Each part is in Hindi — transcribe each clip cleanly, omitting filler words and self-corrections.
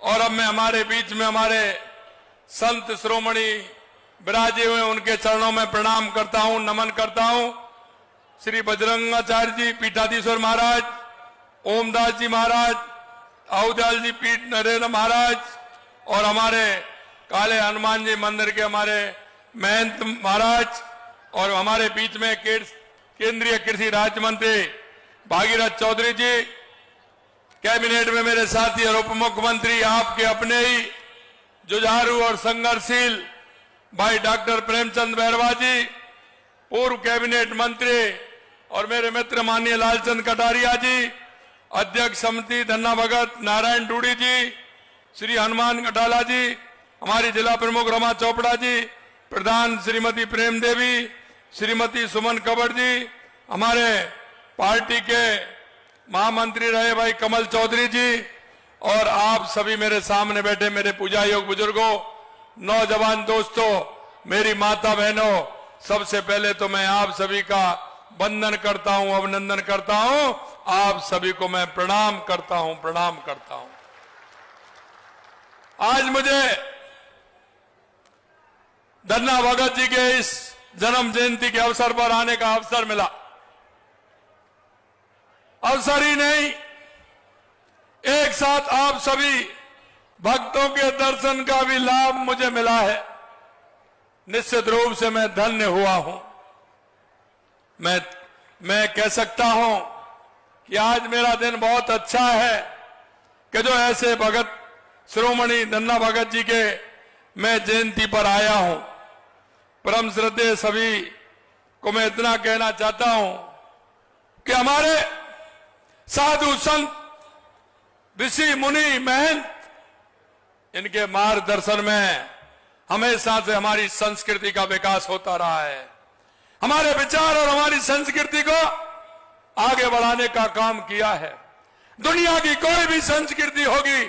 और अब मैं हमारे बीच में हमारे संत शिरोमणि विराजे हुए उनके चरणों में प्रणाम करता हूं, नमन करता हूं। श्री बजरंगाचार्य जी पीठाधीश्वर महाराज, ओमदास जी महाराज, अहुदयाल जी पीठ नरेंद्र महाराज और हमारे काले हनुमान जी मंदिर के हमारे महंत महाराज और हमारे बीच में केंद्रीय कृषि राज्य मंत्री भागीरथ चौधरी जी, कैबिनेट में मेरे साथी और उप मुख्यमंत्री आपके अपने ही जुझारू और संघर्षशील भाई डॉक्टर प्रेमचंद बैरवा जी, पूर्व कैबिनेट मंत्री और मेरे मित्र माननीय लालचंद कटारिया जी, अध्यक्ष समिति धन्ना भगत नारायण डूडी जी, श्री हनुमान कटाला जी, हमारी जिला प्रमुख रमा चोपड़ा जी, प्रधान श्रीमती प्रेम देवी, श्रीमती सुमन कबर जी, हमारे पार्टी के महामंत्री रहे भाई कमल चौधरी जी और आप सभी मेरे सामने बैठे मेरे पूजा योग बुजुर्गों, नौजवान दोस्तों, मेरी माता बहनों, सबसे पहले तो मैं आप सभी का वंदन करता हूं, अभिनंदन करता हूं। आप सभी को मैं प्रणाम करता हूं, प्रणाम करता हूं। आज मुझे धन्ना भगत जी के इस जन्म जयंती के अवसर पर आने का अवसर मिला। अवसर ही नहीं, एक साथ आप सभी भक्तों के दर्शन का भी लाभ मुझे मिला है। निश्चित रूप से मैं धन्य हुआ हूं। मैं कह सकता हूं कि आज मेरा दिन बहुत अच्छा है कि जो ऐसे भगत शिरोमणि धन्ना भगत जी के मैं जयंती पर आया हूं। परम श्रद्धेय सभी को मैं इतना कहना चाहता हूं कि हमारे साधु संत ऋषि मुनि महंत इनके मार्गदर्शन में हमेशा से हमारी संस्कृति का विकास होता रहा है। हमारे विचार और हमारी संस्कृति को आगे बढ़ाने का काम किया है। दुनिया की कोई भी संस्कृति होगी,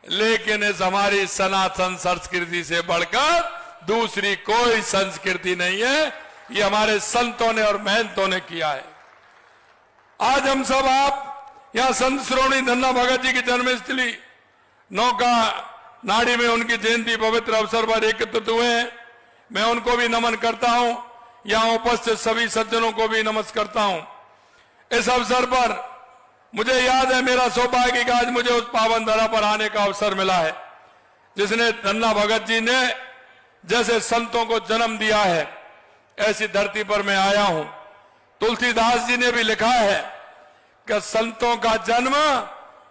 लेकिन इस हमारी सनातन संस्कृति से बढ़कर दूसरी कोई संस्कृति नहीं है। ये हमारे संतों ने और महंतों ने किया है। आज हम सब आप यहां संत शिरोमणि धन्ना भगत जी की जन्मस्थली नौका नाड़ी में उनकी जयंती पवित्र अवसर पर एकत्रित हुए हैं। मैं उनको भी नमन करता हूं, यहां उपस्थित सभी सज्जनों को भी नमस्कार करता हूं। इस अवसर पर मुझे याद है, मेरा सौभाग्य कि आज मुझे उस पावन धरा पर आने का अवसर मिला है जिसने धन्ना भगत जी ने जैसे संतों को जन्म दिया है, ऐसी धरती पर मैं आया हूं। तुलसीदास जी ने भी लिखा है कि संतों का जन्म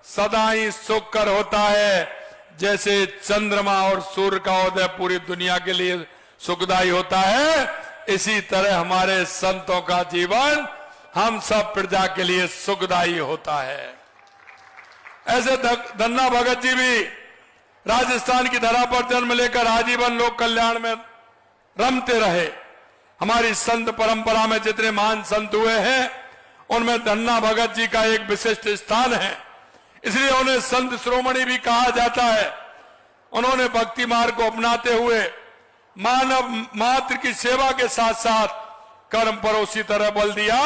सदा ही सुखकर होता है, जैसे चंद्रमा और सूर्य का उदय पूरी दुनिया के लिए सुखदायी होता है। इसी तरह हमारे संतों का जीवन हम सब प्रजा के लिए सुखदायी होता है। ऐसे धन्ना भगत जी भी राजस्थान की धरा पर जन्म लेकर आजीवन लोक कल्याण में रमते रहे। हमारी संत परंपरा में जितने महान संत हुए हैं, उनमें धन्ना भगत जी का एक विशिष्ट स्थान है। इसलिए उन्हें संत शिरोमणि भी कहा जाता है। उन्होंने भक्ति मार्ग को अपनाते हुए मानव मात्र की सेवा के साथ साथ कर्म पर उसी तरह बल दिया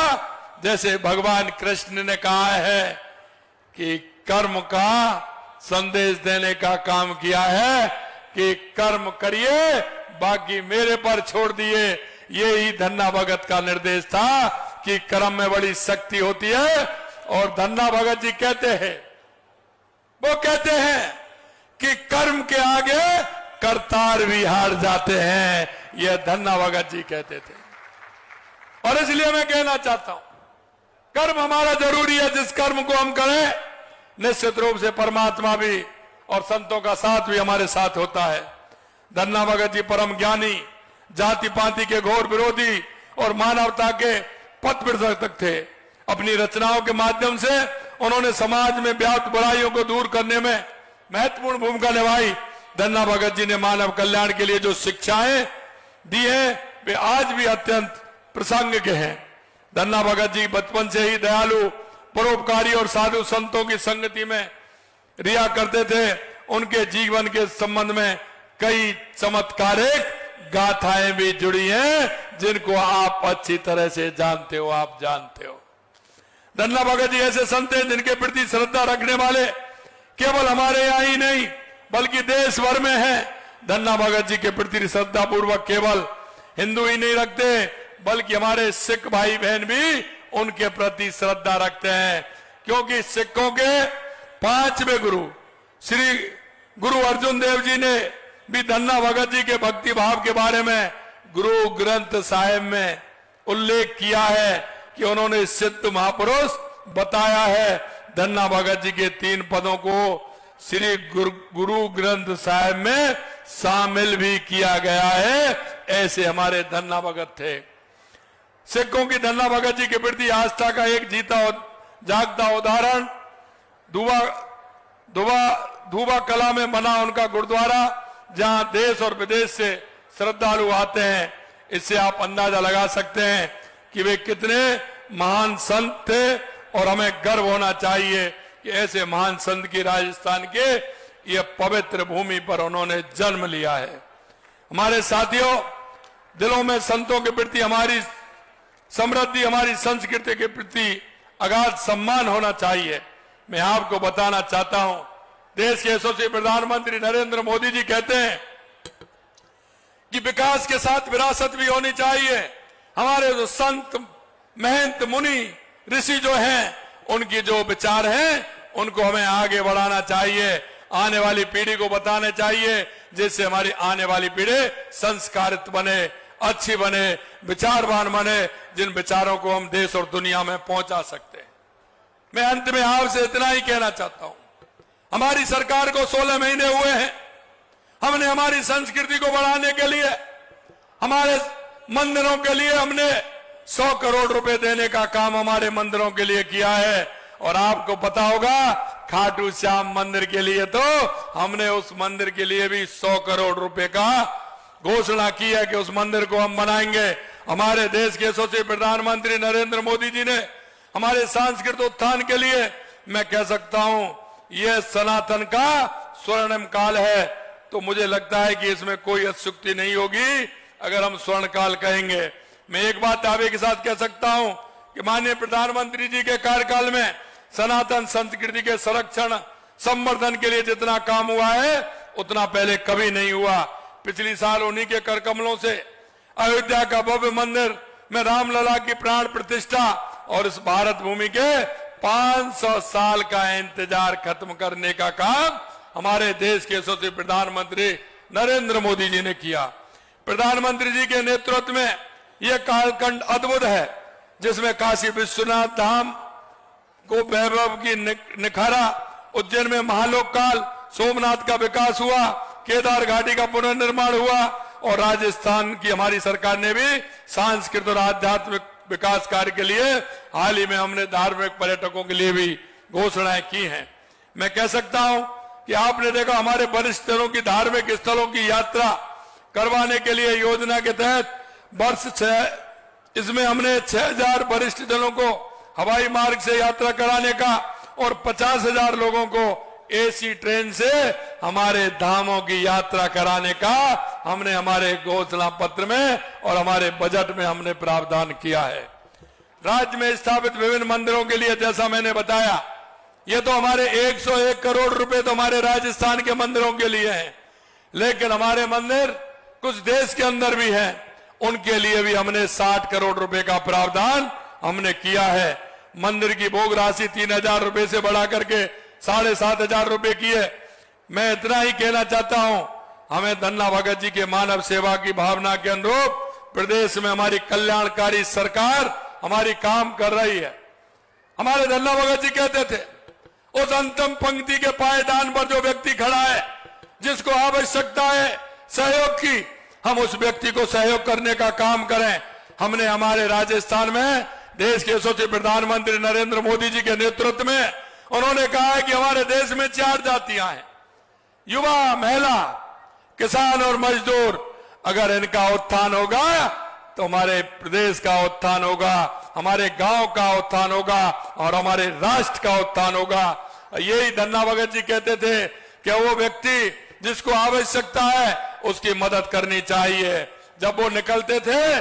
जैसे भगवान कृष्ण ने कहा है कि कर्म का संदेश देने का काम किया है कि कर्म करिए, बाकी मेरे पर छोड़ दिए। यही धन्ना भगत का निर्देश था कि कर्म में बड़ी शक्ति होती है। और धन्ना भगत जी कहते हैं, वो कहते हैं कि कर्म के आगे करतार भी हार जाते हैं। यह धन्ना भगत जी कहते थे। और इसलिए मैं कहना चाहता हूं, कर्म हमारा जरूरी है। जिस कर्म को हम करें, निश्चित रूप से परमात्मा भी और संतों का साथ भी हमारे साथ होता है। धन्ना भगत जी परम ज्ञानी, जाति पाति के घोर विरोधी और मानवता के पथ प्रदर्शक थे। अपनी रचनाओं के माध्यम से उन्होंने समाज में व्याप्त बुराइयों को दूर करने में महत्वपूर्ण भूमिका निभाई। धन्ना भगत जी ने मानव कल्याण के लिए जो शिक्षाएं दी है, वे आज भी अत्यंत प्रासंगिक हैं। धन्ना भगत जी बचपन से ही दयालु, परोपकारी और साधु संतों की संगति में रिया करते थे। उनके जीवन के संबंध में कई चमत्कारिक गाथाएं भी जुड़ी हैं, जिनको आप अच्छी तरह से जानते हो, आप जानते हो। धन्ना भगत जी ऐसे संत हैं जिनके प्रति श्रद्धा रखने वाले केवल हमारे यहाँ ही नहीं, बल्कि देश भर में है। धन्ना भगत जी के प्रति श्रद्धा पूर्वक केवल हिंदू ही नहीं रखते, बल्कि हमारे सिख भाई बहन भी उनके प्रति श्रद्धा रखते हैं, क्योंकि सिखों के 5वें गुरु श्री गुरु अर्जुन देव जी ने भी धन्ना भगत जी के भक्ति भाव के बारे में गुरु ग्रंथ साहिब में उल्लेख किया है कि उन्होंने सिद्ध महापुरुष बताया है। धन्ना भगत जी के 3 पदों को श्री गुरु ग्रंथ साहिब में शामिल भी किया गया है। ऐसे हमारे धन्ना भगत थे। सिखों की धन्ना भगत जी के प्रति आस्था का एक जीता जागता उदाहरण धुबा कला में बना उनका गुरुद्वारा, जहां देश और विदेश से श्रद्धालु आते हैं। इससे आप अंदाजा लगा सकते हैं कि वे कितने महान संत थे, और हमें गर्व होना चाहिए कि ऐसे महान संत की राजस्थान के ये पवित्र भूमि पर उन्होंने जन्म लिया है। हमारे साथियों, दिलों में संतों के प्रति हमारी समृद्धि, हमारी संस्कृति के प्रति अगाध सम्मान होना चाहिए। मैं आपको बताना चाहता हूं, देश के यशस्वी प्रधानमंत्री नरेंद्र मोदी जी कहते हैं कि विकास के साथ विरासत भी होनी चाहिए। हमारे जो संत महंत मुनि ऋषि जो हैं, उनकी जो विचार हैं, उनको हमें आगे बढ़ाना चाहिए, आने वाली पीढ़ी को बताने चाहिए, जिससे हमारी आने वाली पीढ़ी संस्कारित बने, अच्छी बने, विचारवान बने, जिन विचारों को हम देश और दुनिया में पहुंचा सकते हैं। मैं अंत में आपसे इतना ही कहना चाहता हूं, हमारी सरकार को 16 महीने हुए हैं। हमने हमारी संस्कृति को बढ़ाने के लिए, हमारे मंदिरों के लिए हमने 100 करोड़ रुपए देने का काम हमारे मंदिरों के लिए किया है। और आपको पता होगा, खाटू श्याम मंदिर के लिए तो हमने उस मंदिर के लिए भी 100 करोड़ रुपए का घोषणा की है कि उस मंदिर को हम बनाएंगे। हमारे देश के यशस्वी प्रधानमंत्री नरेंद्र मोदी जी ने हमारे सांस्कृतिक उत्थान के लिए, मैं कह सकता हूं, यह सनातन का स्वर्णिम काल है। तो मुझे लगता है कि इसमें कोई अत्युक्ति नहीं होगी अगर हम स्वर्ण काल कहेंगे। मैं एक बात दावे के साथ कह सकता हूं कि माननीय प्रधानमंत्री जी के कार्यकाल में सनातन संस्कृति के संरक्षण संवर्धन के लिए जितना काम हुआ है, उतना पहले कभी नहीं हुआ। पिछली साल उन्हीं के कर कमलों से अयोध्या का भव्य मंदिर में रामलला की प्राण प्रतिष्ठा और इस भारत भूमि के 500 साल का इंतजार खत्म करने का काम हमारे देश के यशस्वी प्रधानमंत्री नरेंद्र मोदी जी ने किया। प्रधानमंत्री जी के नेतृत्व में यह कालखंड अद्भुत है, जिसमें काशी विश्वनाथ धाम को वैभव की निखारा, उज्जैन में महालोक काल, सोमनाथ का विकास हुआ, केदार घाटी का पुनर्निर्माण हुआ, और राजस्थान की हमारी सरकार ने भी सांस्कृतिक और आध्यात्मिक विकास कार्य के लिए हाल ही में हमने धार्मिक पर्यटकों के लिए भी घोषणाएं की हैं। मैं कह सकता हूं कि आपने देखा, हमारे वरिष्ठ जनों की धार्मिक स्थलों की यात्रा करवाने के लिए योजना के तहत वर्ष 6 इसमें हमने 6000 वरिष्ठ जनों को हवाई मार्ग से यात्रा कराने का और 50,000 लोगों को एसी ट्रेन से हमारे धामों की यात्रा कराने का हमने हमारे घोषणा पत्र में और हमारे बजट में हमने प्रावधान किया है। राज्य में स्थापित विभिन्न मंदिरों के लिए, जैसा मैंने बताया, ये तो हमारे 101 करोड़ रुपए तो हमारे राजस्थान के मंदिरों के लिए हैं, लेकिन हमारे मंदिर कुछ देश के अंदर भी हैं, उनके लिए भी हमने 60 करोड़ रुपए का प्रावधान हमने किया है। मंदिर की भोग राशि 3000 रुपए से बढ़ा करके 7500 रुपए की है। मैं इतना ही कहना चाहता हूं, हमें धन्ना भगत जी के मानव सेवा की भावना के अनुरूप प्रदेश में हमारी कल्याणकारी सरकार हमारी काम कर रही है। हमारे धन्ना भगत जी कहते थे, उस अंतिम पंक्ति के पायदान पर जो व्यक्ति खड़ा है, जिसको आवश्यकता है सहयोग की, हम उस व्यक्ति को सहयोग करने का काम करें। हमने हमारे राजस्थान में देश के यशस्वी प्रधानमंत्री नरेंद्र मोदी जी के नेतृत्व में उन्होंने कहा है कि हमारे देश में 4 जातियां हैं, युवा, महिला, किसान और मजदूर। अगर इनका उत्थान होगा तो हमारे प्रदेश का उत्थान होगा, हमारे गांव का उत्थान होगा और हमारे राष्ट्र का उत्थान होगा। यही धन्ना भगत जी कहते थे कि वो व्यक्ति जिसको आवश्यकता है उसकी मदद करनी चाहिए। जब वो निकलते थे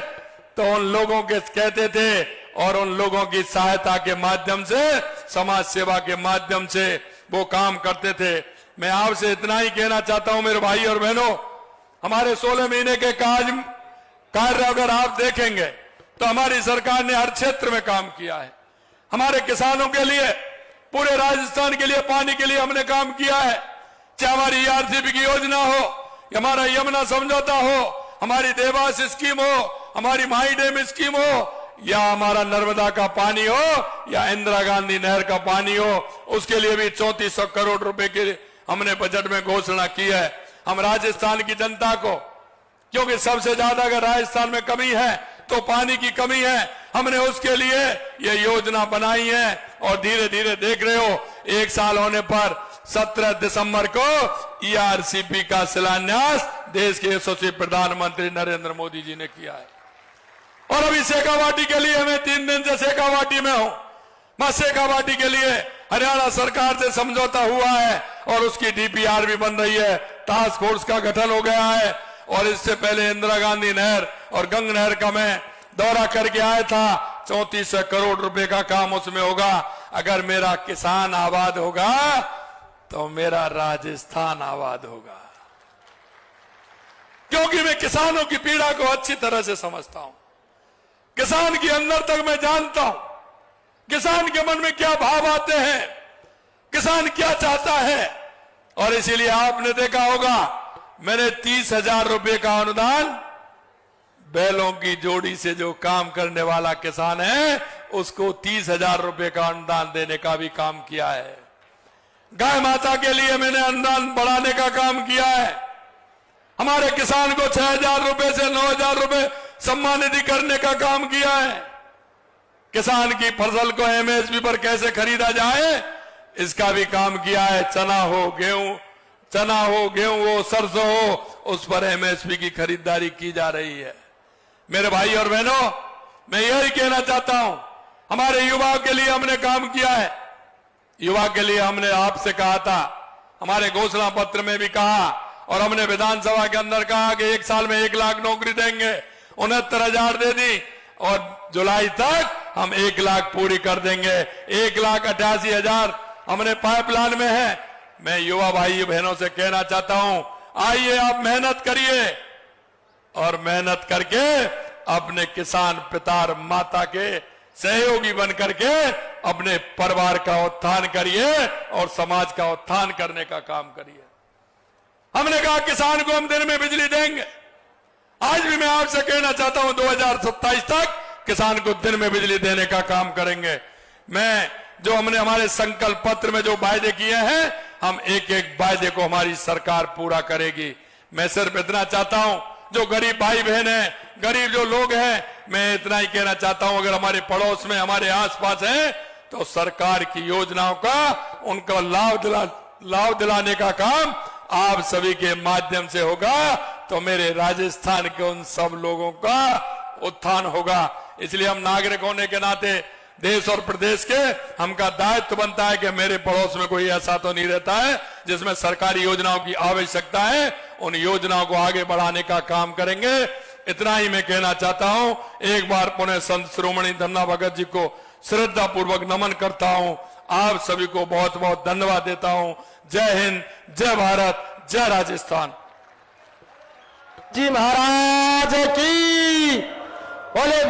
तो उन लोगों के कहते थे और उन लोगों की सहायता के माध्यम से, समाज सेवा के माध्यम से वो काम करते थे। मैं आपसे इतना ही कहना चाहता हूं मेरे भाई और बहनों, हमारे 16 महीने के कार्य अगर आप देखेंगे तो हमारी सरकार ने हर क्षेत्र में काम किया है। हमारे किसानों के लिए, पूरे राजस्थान के लिए, पानी के लिए हमने काम किया है। चाहे हमारी ERCP की योजना हो, हमारा यमुना समझौता हो, हमारी देवास स्कीम हो, हमारी माई डैम स्कीम हो, या हमारा नर्मदा का पानी हो, या इंदिरा गांधी नहर का पानी हो, उसके लिए भी 3400 करोड़ रुपए की हमने बजट में घोषणा की है। हम राजस्थान की जनता को, क्योंकि सबसे ज्यादा अगर राजस्थान में कमी है तो पानी की कमी है, हमने उसके लिए ये योजना बनाई है। और धीरे धीरे देख रहे हो, 1 साल होने पर 17 दिसंबर को ERCP का शिलान्यास देश के यशस्वी प्रधानमंत्री नरेंद्र मोदी जी ने किया है। और अभी शेखावाटी के लिए मैं 3 दिन से शेखावाटी में हूं। मैं शेखावाटी के लिए हरियाणा सरकार से समझौता हुआ है और उसकी DPR भी बन रही है, टास्क फोर्स का गठन हो गया है। और इससे पहले इंदिरा गांधी नहर और गंग नहर का मैं दौरा करके आया था। 3400 करोड़ रुपए का काम उसमें होगा। अगर मेरा किसान आबाद होगा तो मेरा राजस्थान आबाद होगा, क्योंकि मैं किसानों की पीड़ा को अच्छी तरह से समझता हूं। किसान के अंदर तक मैं जानता हूं, किसान के मन में क्या भाव आते हैं, किसान क्या चाहता है। और इसीलिए आपने देखा होगा, मैंने 30,000 रुपए का अनुदान बैलों की जोड़ी से जो काम करने वाला किसान है उसको 30,000 रुपए का अनुदान देने का भी काम किया है। गाय माता के लिए मैंने अनुदान बढ़ाने का काम किया है। हमारे किसान को 6,000 रुपए से 9,000 रुपए सम्मानित करने का काम किया है। किसान की फसल को MSP पर कैसे खरीदा जाए इसका भी काम किया है। चना हो, गेहूं हो, सरसों हो, उस पर MSP की खरीदारी की जा रही है। मेरे भाई और बहनों, मैं यही कहना चाहता हूं, हमारे युवाओं के लिए हमने काम किया है। युवा के लिए हमने आपसे कहा था, हमारे घोषणा पत्र में भी कहा और हमने विधानसभा के अंदर कहा कि 1 साल में 1 लाख नौकरी देंगे। 69,000 दे दी और जुलाई तक हम 1 लाख पूरी कर देंगे। 1,88,000 हमने पाइपलाइन में है। मैं युवा भाई बहनों से कहना चाहता हूं, आइए आप मेहनत करिए और मेहनत करके अपने किसान पिता माता के सहयोगी बन करके अपने परिवार का उत्थान करिए और समाज का उत्थान करने का काम करिए। हमने कहा किसान को हम दिन में बिजली देंगे। आज भी मैं आपसे कहना चाहता हूं 2027 तक किसान को दिन में बिजली देने का काम करेंगे। मैं जो हमने हमारे संकल्प पत्र में जो वायदे किए हैं, हम एक एक वायदे को हमारी सरकार पूरा करेगी। मैं सिर्फ इतना चाहता हूं, जो गरीब भाई बहन हैं, गरीब जो लोग हैं, मैं इतना ही कहना चाहता हूं, अगर हमारे पड़ोस में, हमारे आसपास हैं, तो सरकार की योजनाओं का उनको लाभ दिलाने का काम आप सभी के माध्यम से होगा, तो मेरे राजस्थान के उन सब लोगों का उत्थान होगा। इसलिए हम नागरिक होने के नाते देश और प्रदेश के हमका दायित्व बनता है कि मेरे पड़ोस में कोई ऐसा तो नहीं रहता है जिसमें सरकारी योजनाओं की आवश्यकता है। उन योजनाओं को आगे बढ़ाने का काम करेंगे। इतना ही मैं कहना चाहता हूं। एक बार पुनः संत शिरोमणि धन्ना भगत जी को श्रद्धा पूर्वक नमन करता हूं। आप सभी को बहुत बहुत धन्यवाद देता हूं। जय हिंद, जय भारत, जय राजस्थान। जी महाराज की बोले।